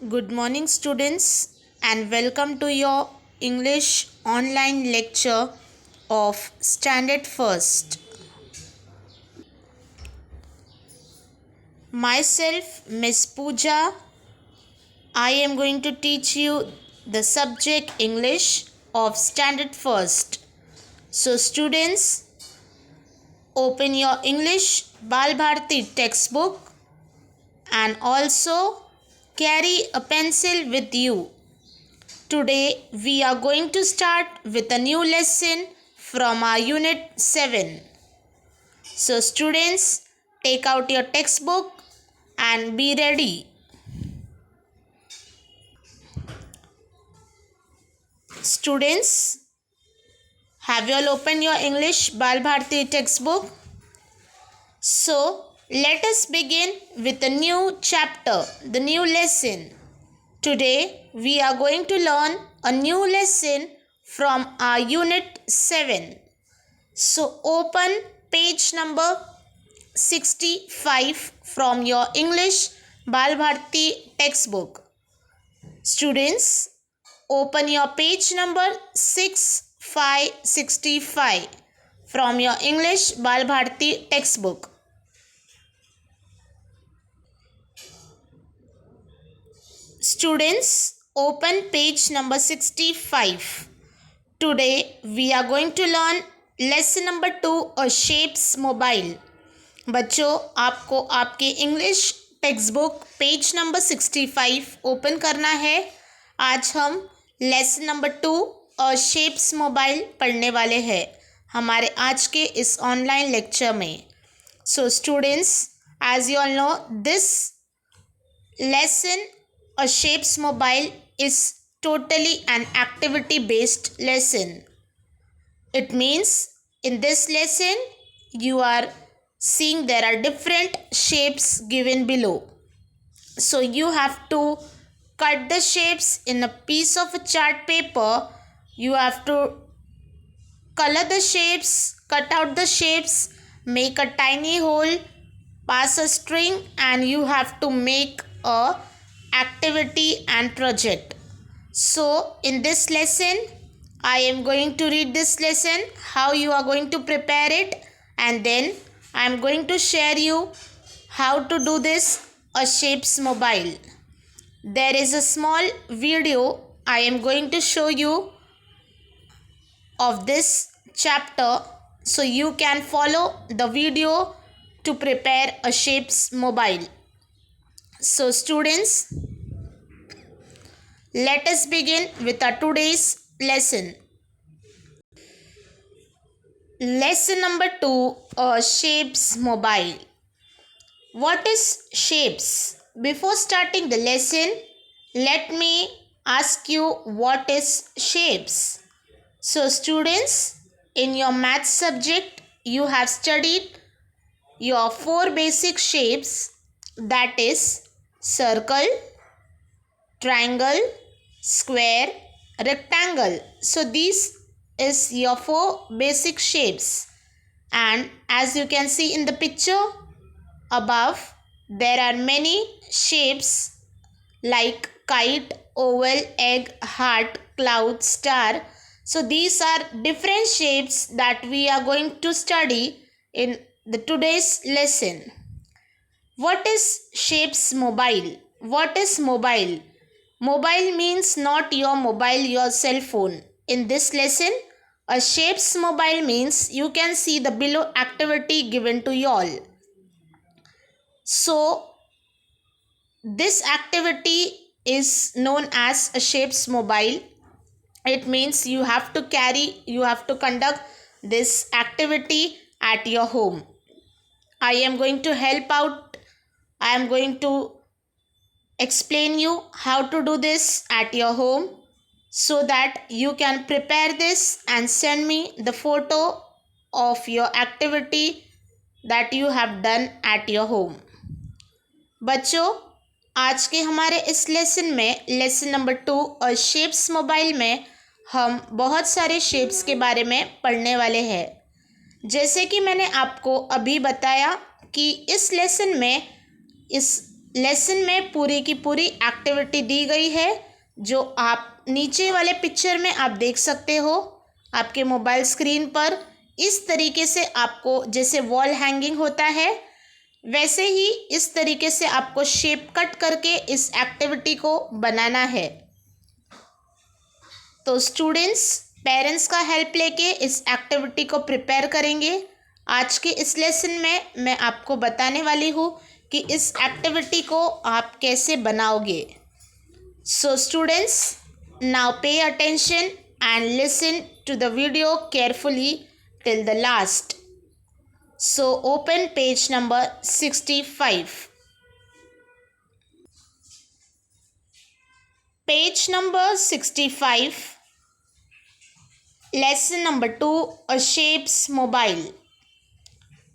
Good morning, students, and welcome to your English online lecture of Standard First. Myself, Miss Pooja, I am going to teach you the subject English of Standard First. So, students, open your English Bal Bharati textbook and also carry a pencil with you. Today we are going to start with a new lesson from our unit 7. So students, take out your textbook and be ready. Students, have you all opened your English Bal Bharati textbook? So let us begin with a new chapter, the new lesson. Today we are going to learn a new lesson from our unit 7. So open page number 65 from your English Bal Bharati textbook. Students, open your page number 6565 from your English Bal Bharati textbook. Students, open page number 65. Today we are going to learn lesson number 2, a shapes mobile. बच्चों, आपको आपके English text book page number 65 open करना है. आज हम lesson number 2 और shapes mobile पढ़ने वाले हैं हमारे आज के इस ऑनलाइन लेक्चर में. So students, as you all know, this lesson a shapes mobile is totally an activity based lesson. It means in this lesson you are seeing there are different shapes given below. So you have to cut the shapes in a piece of a chart paper. You have to color the shapes, cut out the shapes, make a tiny hole, pass a string, and you have to make a activity and project. So in this lesson I am going to read this lesson, how you are going to prepare it, and then I am going to share you how to do this a shapes mobile. There is a small video I am going to show you of this chapter, so you can follow the video to prepare a shapes mobile. So students, let us begin with our today's lesson. Lesson number 2, shapes mobile. What is shapes? Before starting the lesson, let me ask you what is shapes. So students, in your math subject you have studied your 4 basic shapes, that is circle, triangle, square, rectangle. So these is your 4 basic shapes, and as you can see in the picture above, there are many shapes like kite, oval, egg, heart, cloud, star. So these are different shapes that we are going to study in the today's lesson. What is shapes mobile? What is mobile? Mobile means not your mobile, your cell phone. In this lesson, a shapes mobile means you can see the below activity given to you all. So this activity is known as a shapes mobile. It means you have to conduct this activity at your home. I am going to help out. I am going to explain you how to do this at your home, so that you can prepare this and send me the photo of your activity that you have done at your home. बच्चों, आज के हमारे इस lesson में, lesson number 2 और shapes mobile में, हम बहुत सारे शेप्स के बारे में पढ़ने वाले हैं. जैसे कि मैंने आपको अभी बताया कि इस लेसन में, इस लेसन में पूरी की पूरी एक्टिविटी दी गई है जो आप नीचे वाले पिक्चर में आप देख सकते हो आपके मोबाइल स्क्रीन पर। इस तरीके से आपको जैसे वॉल हैंगिंग होता है वैसे ही इस तरीके से आपको शेप कट करके इस एक्टिविटी को बनाना है। तो स्टूडेंट्स पेरेंट्स का हेल्प लेके इस एक्टिविटी को प्रिपेयर करेंगे। आज के इस लेसन में मैं आपको बताने वाली हूँ कि इस एक्टिविटी को आप कैसे बनाओगे। So students now pay attention and listen to the video carefully till the last. So open page number 65. Page number 65. Lesson number 2, a shapes mobile.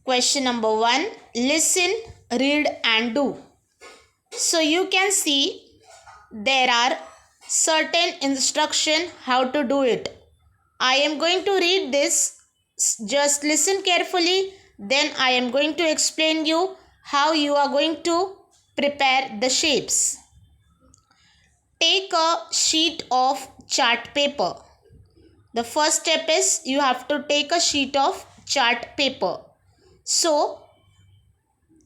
Question number 1, listen, read and do. So you can see there are certain instruction how to do it. I am going to read this. Just listen carefully. Then I am going to explain you how you are going to prepare the shapes. Take a sheet of chart paper. The first step is you have to take a sheet of chart paper. So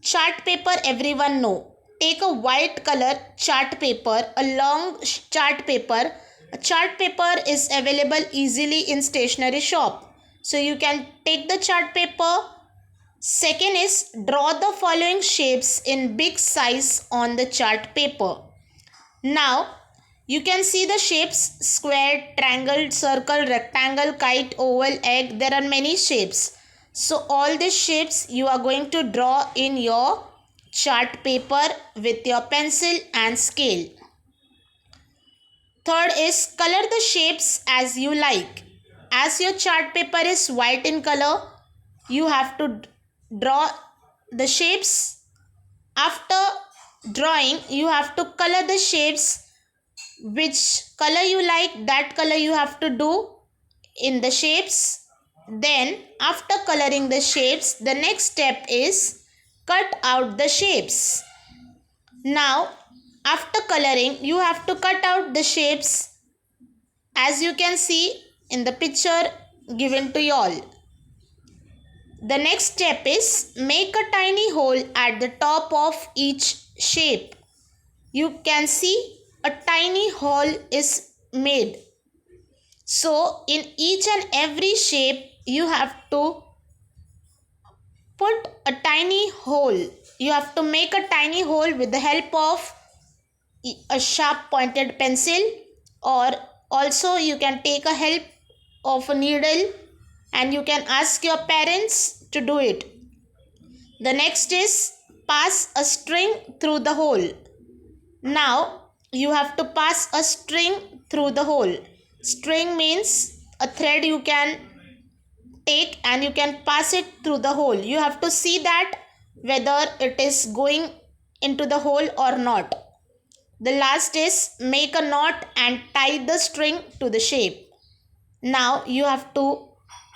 chart paper everyone know. Take a white color chart paper, a long chart paper. A chart paper is available easily in stationery shop. So you can take the chart paper. Second is draw the following shapes in big size on the chart paper. Now you can see the shapes square, triangle, circle, rectangle, kite, oval, egg. There are many shapes. So all these shapes you are going to draw in your chart paper with your pencil and scale. Third is color the shapes as you like. As your chart paper is white in color, you have to draw the shapes. After drawing you have to color the shapes. Which color you like, that color you have to do in the shapes. Then after coloring the shapes, the next step is cut out the shapes. Now after coloring you have to cut out the shapes as you can see in the picture given to you all. The next step is make a tiny hole at the top of each shape. You can see a tiny hole is made. So in each and every shape you have to put a tiny hole. You have to make a tiny hole with the help of a sharp pointed pencil, or also you can take a help of a needle and you can ask your parents to do it. The next is pass a string through the hole. Now you have to pass a string through the hole. String means a thread you can take and you can pass it through the hole. You have to see that whether it is going into the hole or not. The last is make a knot and tie the string to the shape. Now you have to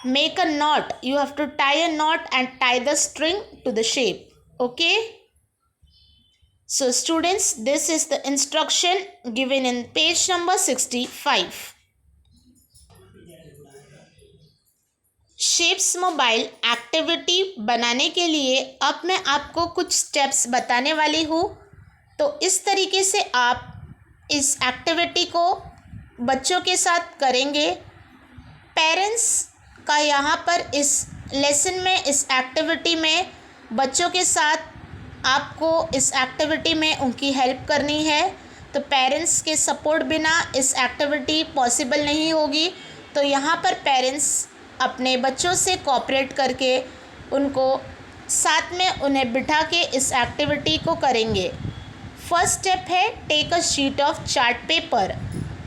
make a knot. You have to tie a knot and tie the string to the shape. Okay? So students, this is the instruction given in page number 65. Shapes mobile activity बनाने के लिए अब मैं आपको कुछ steps बताने वाली हूँ। तो इस तरीके से आप इस एक्टिविटी को बच्चों के साथ करेंगे। पेरेंट्स का यहाँ पर इस लेसन में, इस एक्टिविटी में बच्चों के साथ आपको इस एक्टिविटी में उनकी हेल्प करनी है। तो पेरेंट्स के सपोर्ट बिना इस एक्टिविटी पॉसिबल नहीं होगी। तो यहाँ पर पेरेंट्स अपने बच्चों से कोऑपरेट करके उनको साथ में उन्हें बिठा के इस एक्टिविटी को करेंगे। फर्स्ट स्टेप है take a sheet of chart paper.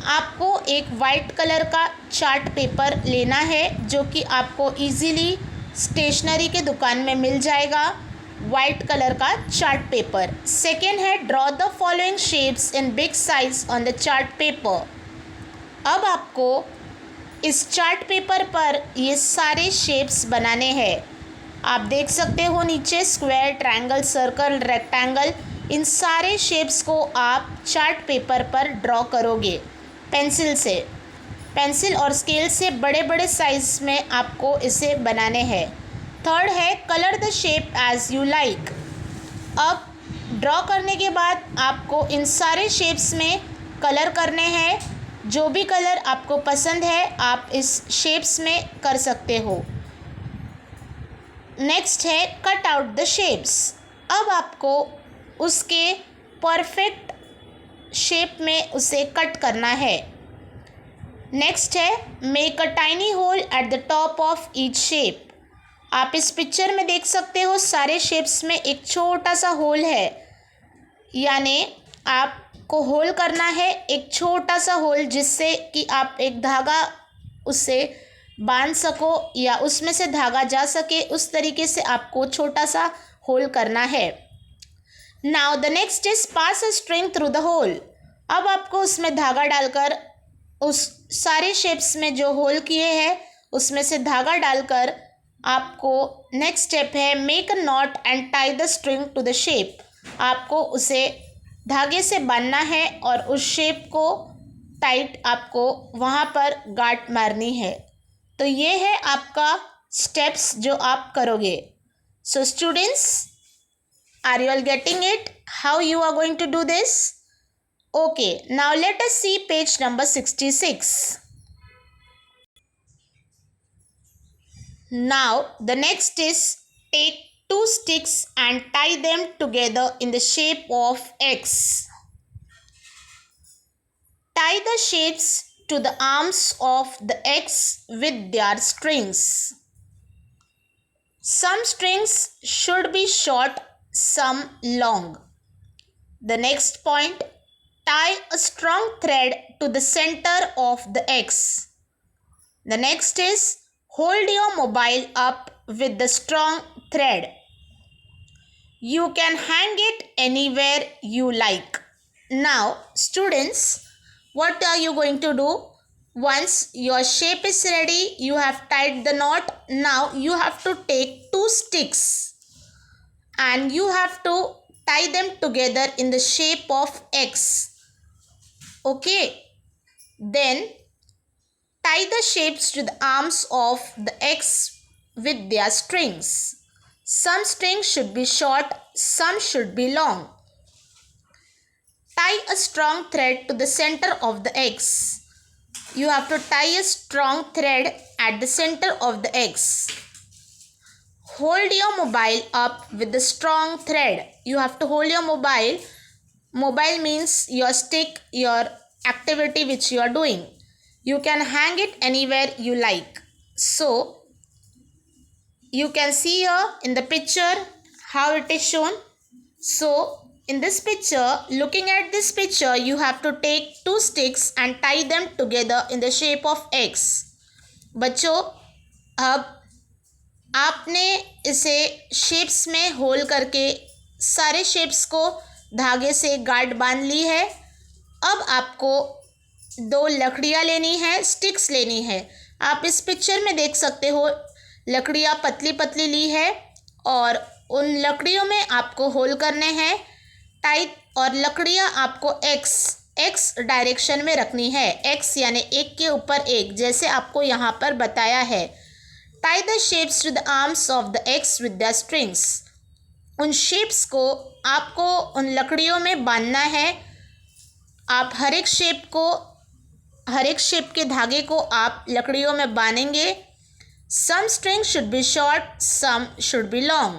आपको एक वाइट कलर का चार्ट पेपर लेना है जो कि आपको इजीली स्टेशनरी के दुकान में मिल जाएगा। वाइट कलर का चार्ट पेपर। सेकेंड है draw the following shapes in big size on the chart paper. अब आपको इस चार्ट पेपर पर ये सारे शेप्स बनाने हैं। आप देख सकते हो नीचे स्क्वायर, ट्रायंगल, सर्कल, रेक्टेंगल, इन सारे शेप्स को आप चार्ट पेपर पर ड्रॉ करोगे पेंसिल से। पेंसिल और स्केल से बड़े बड़े साइज में आपको इसे बनाने हैं। थर्ड है colour the shape as you like. अब ड्रॉ करने के बाद आपको इन सारे शेप्स में कलर करने हैं। जो भी कलर आपको पसंद है आप इस शेप्स में कर सकते हो। नेक्स्ट है कट आउट द शेप्स। अब आपको उसके परफेक्ट शेप में उसे कट करना है। नेक्स्ट है make a tiny hole at the top of each shape. आप इस पिक्चर में देख सकते हो सारे शेप्स में एक छोटा सा होल है, यानी आपको होल करना है एक छोटा सा होल, जिससे कि आप एक धागा उससे बांध सको या उसमें से धागा जा सके। उस तरीके से आपको छोटा सा होल करना है। Now the next is pass a string through the hole. अब आपको उसमें धागा डालकर उस सारे शेप्स में जो होल किए हैं उसमें से धागा डालकर आपको नेक्स्ट स्टेप है make a knot and tie the string to the shape. आपको उसे धागे से बांधना है और उस शेप को टाइट आपको वहाँ पर गांठ मारनी है। तो ये है आपका स्टेप्स जो आप करोगे। So students, are you all getting it how you are going to do this? Okay, now let us see page number 66. Now the next is take two sticks and tie them together in the shape of X. Tie the shapes to the arms of the X with their strings. Some strings should be short, some long. The next point, tie a strong thread to the center of the X. The next is hold your mobile up with the strong thread. You can hang it anywhere you like. Now, students, what are you going to do? Once your shape is ready, you have tied the knot. Now, you have to take two sticks and you have to tie them together in the shape of X. Okay? Then, tie the shapes to the arms of the X with their strings. Some strings should be short, some should be long. Tie a strong thread to the center of the X. You have to tie a strong thread at the center of the X. Hold your mobile up with the strong thread. You have to hold your mobile. Mobile means your stick, your activity which you are doing. You can hang it anywhere you like. So, you can see here in the picture how it is shown. So, in this picture, looking at this picture, you have to take two sticks and tie them together in the shape of X. बच्चों, अब आपने इसे shapes में whole करके सारे shapes को धागे से गांठ बांध ली है। अब आपको दो लकड़ियाँ लेनी है, स्टिक्स लेनी है। आप इस पिक्चर में देख सकते हो लकड़ियाँ पतली पतली ली है और उन लकड़ियों में आपको होल करने हैं टाइट, और लकड़ियाँ आपको एक्स डायरेक्शन में रखनी है। एक्स यानी एक के ऊपर एक, जैसे आपको यहाँ पर बताया है। Tie the shapes to the arms of the x with the strings. उन शेप्स को आपको उन लकड़ियों में बांधना है। आप हर एक शेप के धागे को आप लकड़ियों में बांधेंगे। Some string should be short, some should be long.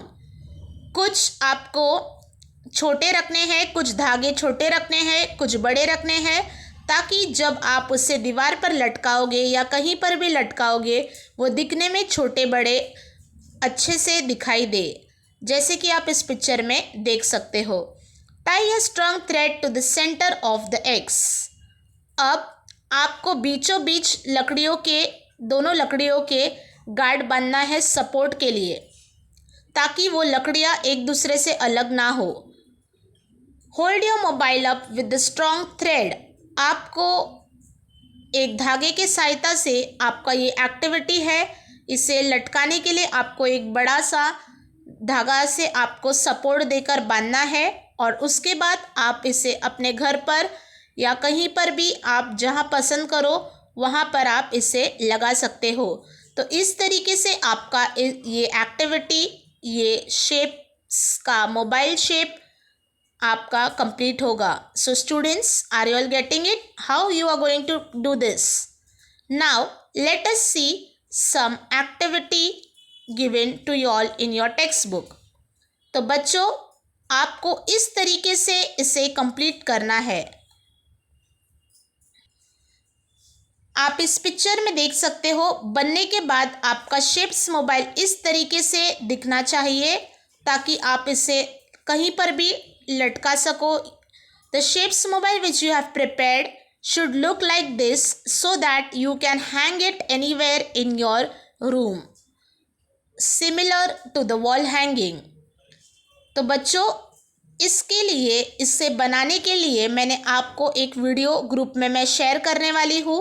कुछ आपको छोटे रखने हैं, कुछ धागे छोटे रखने हैं, कुछ बड़े रखने हैं, ताकि जब आप उसे दीवार पर लटकाओगे या कहीं पर भी लटकाओगे वो दिखने में छोटे बड़े अच्छे से दिखाई दे, जैसे कि आप इस पिक्चर में देख सकते हो। Tie a strong thread to the centre of the x. अब आपको बीचों बीच दोनों लकड़ियों के गार्ड बांधना है सपोर्ट के लिए, ताकि वो लकड़ियाँ एक दूसरे से अलग ना हो। Hold your mobile up with the strong thread. आपको एक धागे की सहायता से आपका ये एक्टिविटी है, इसे लटकाने के लिए आपको एक बड़ा सा धागा से आपको सपोर्ट देकर बांधना है। और उसके बाद आप इसे अपने घर पर या कहीं पर भी आप जहाँ पसंद करो वहाँ पर आप इसे लगा सकते हो। तो इस तरीके से आपका ये एक्टिविटी, ये शेप्स का मोबाइल शेप आपका कंप्लीट होगा। So students, are you all getting it? How you are going to do this? Now let us see some activity given to you all in your text book. तो बच्चों, आपको इस तरीके से इसे complete करना है। आप इस पिक्चर में देख सकते हो, बनने के बाद आपका शेप्स मोबाइल इस तरीके से दिखना चाहिए ताकि आप इसे कहीं पर भी लटका सको। The shapes mobile which you have prepared should look like this so that you can hang it anywhere in your room, similar to the wall hanging. तो बच्चों, इसके लिए, इसे बनाने के लिए मैंने आपको एक वीडियो ग्रुप में मैं शेयर करने वाली हूँ।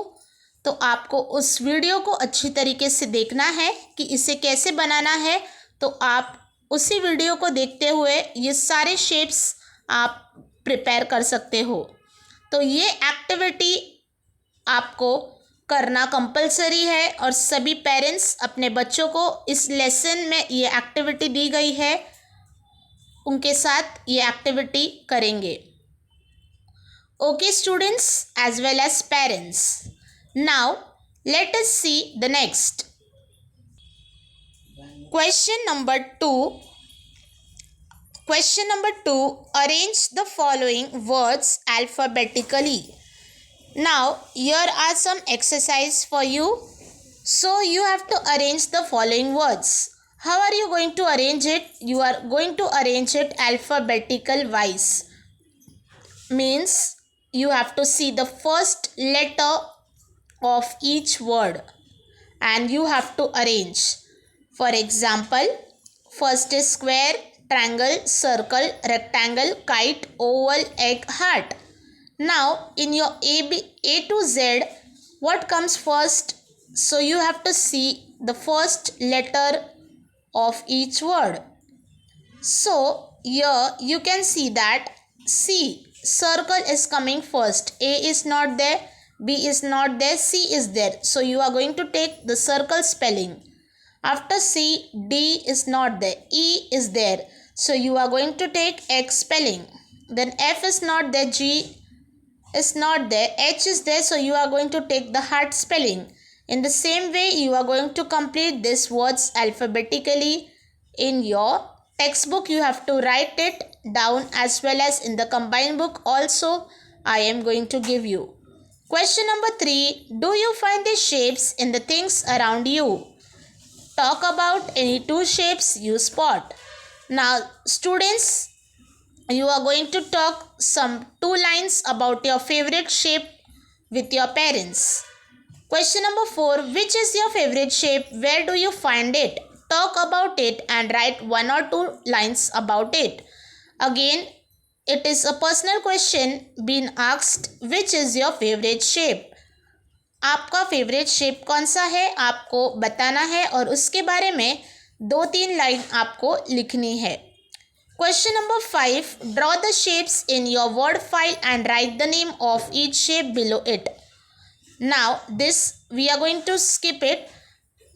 तो आपको उस वीडियो को अच्छी तरीके से देखना है कि इसे कैसे बनाना है। तो आप उसी वीडियो को देखते हुए ये सारे शेप्स आप प्रिपेयर कर सकते हो। तो ये एक्टिविटी आपको करना कंपलसरी है और सभी पेरेंट्स अपने बच्चों को इस लेसन में ये एक्टिविटी दी गई है, उनके साथ ये एक्टिविटी करेंगे। Okay students, as well as parents, now let us see the next question number 2. Question number 2. Arrange the following words alphabetically. Now, here are some exercise for you. So, you have to arrange the following words. How are you going to arrange it? You are going to arrange it alphabetical wise. Means, you have to see the first letter of each word and you have to arrange. For example, first is square, triangle, circle, rectangle, kite, oval, egg, heart. Now in your A to Z, what comes first? So you have to see the first letter of each word. So here you can see that C, circle is coming first. A is not there, B is not there, C is there. So you are going to take the circle spelling. After C, D is not there, E is there. So you are going to take X spelling. Then F is not there, G is not there, H is there. So you are going to take the heart spelling. In the same way, you are going to complete these words alphabetically. In your textbook, you have to write it down as well as in the combined book also I am going to give you. Question number 3. Do you find the shapes in the things around you? Talk about any two shapes you spot. Now students, you are going to talk some 2 lines about your favorite shape with your parents. Question number 4. Which is your favorite shape? Where do you find it? Talk about it and write 1 or 2 lines about it. Again, it is a personal question being asked, which is your favorite shape? आपका favourite shape कौन सा है आपको बताना है और उसके बारे में 2-3 लाइन आपको लिखनी है। Question number 5. Draw the shapes in your word file and write the name of each shape below it. Now this we are going to skip it.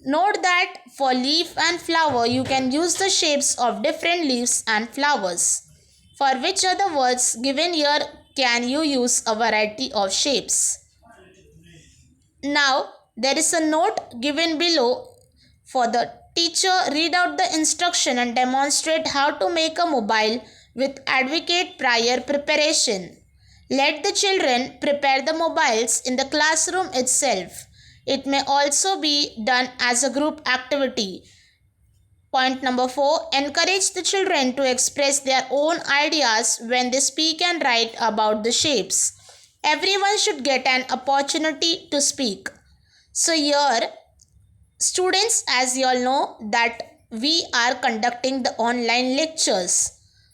Note that for leaf and flower you can use the shapes of different leaves and flowers. For which other words given here can you use a variety of shapes? Now there is a note given below for the teacher. Read out the instruction and demonstrate how to make a mobile with adequate prior preparation. Let the children prepare the mobiles in the classroom itself. It may also be done as a group activity. Point number 4. Encourage the children to express their own ideas when they speak and write about the shapes. Everyone should get an opportunity to speak. So here, students, as you all know that we are conducting the online lectures.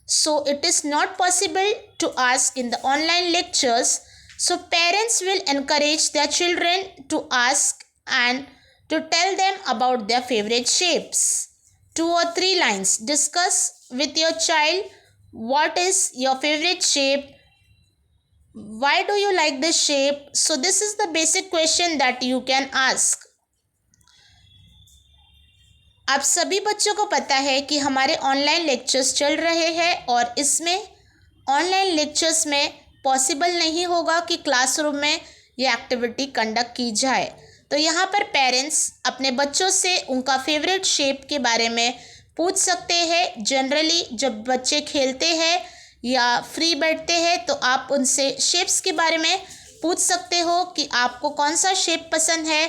So it is not possible to ask in the online lectures. So parents will encourage their children to ask and to tell them about their favorite shapes. 2 or 3 lines. Discuss with your child What is your favorite shape? Why do you like this shape? So this is the basic question that you can ask. आप सभी बच्चों को पता है कि हमारे online lectures चल रहे हैं और इसमें ऑनलाइन लेक्चर्स में पॉसिबल नहीं होगा कि क्लासरूम में ये एक्टिविटी कंडक्ट की जाए। तो यहाँ पर पेरेंट्स अपने बच्चों से उनका फेवरेट शेप के बारे में पूछ सकते हैं। जनरली जब बच्चे खेलते हैं या फ्री बैठते हैं तो आप उनसे शेप्स के बारे में पूछ सकते हो कि आपको कौन सा शेप पसंद है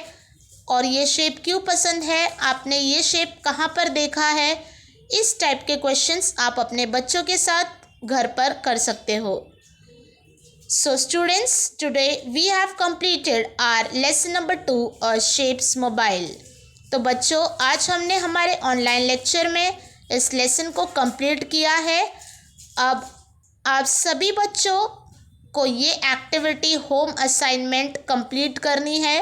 और ये शेप क्यों पसंद है, आपने ये शेप कहाँ पर देखा है। इस टाइप के क्वेश्चंस आप अपने बच्चों के साथ घर पर कर सकते हो। So students, today we have completed our lesson number 2 shapes mobile. तो बच्चों, आज हमने हमारे ऑनलाइन लेक्चर में इस लेसन को कंप्लीट किया है। अब आप सभी बच्चों को ये एक्टिविटी होम असाइनमेंट कंप्लीट करनी है,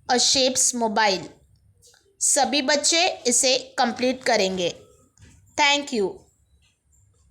शेप्स मोबाइल। सभी बच्चे इसे कंप्लीट करेंगे। Thank you.